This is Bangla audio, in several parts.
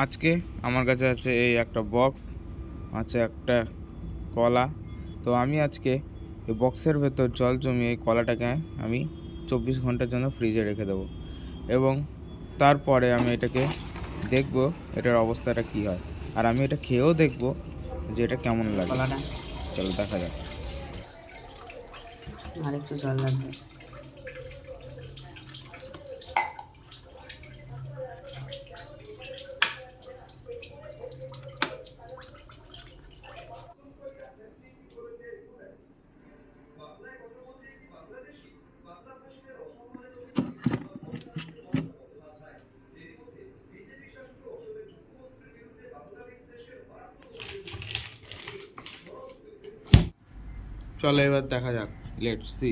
আজকে আমার কাছে আছে এই একটা বক্স, আছে একটা কলা। তো আমি আজকে এই বক্সের ভেতর জল জমিয়ে এই কলাটাকে আমি 24 ঘন্টার জন্য ফ্রিজে রেখে দেবো, এবং তারপরে আমি এটাকে দেখব এটার অবস্থাটা কী হয়, আর আমি এটা খেয়েও দেখব যে এটা কেমন লাগে। কলাটা চলো দেখা যাক। আর একটু জল লাগবে। চলো এবার দেখা যাক, লেটস সি।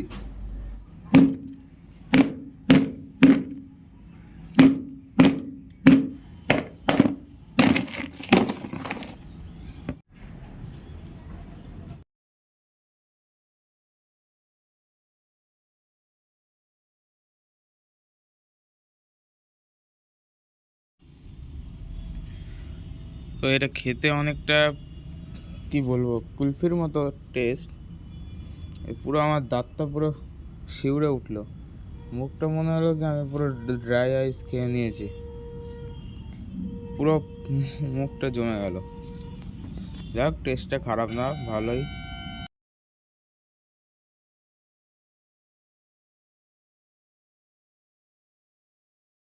তো এটা খেতে অনেকটা কি বলবো, কুলফির মতো টেস্ট। পুরো আমার দাঁতটা পুরো শিউরে উঠলো, মুখটা মনে হলো কি আমি পুরো ড্রাই আইস খেয়ে নিয়েছি, পুরো মুখটা জমে গেল। যাক, টেস্টটা খারাপ না, ভালোই।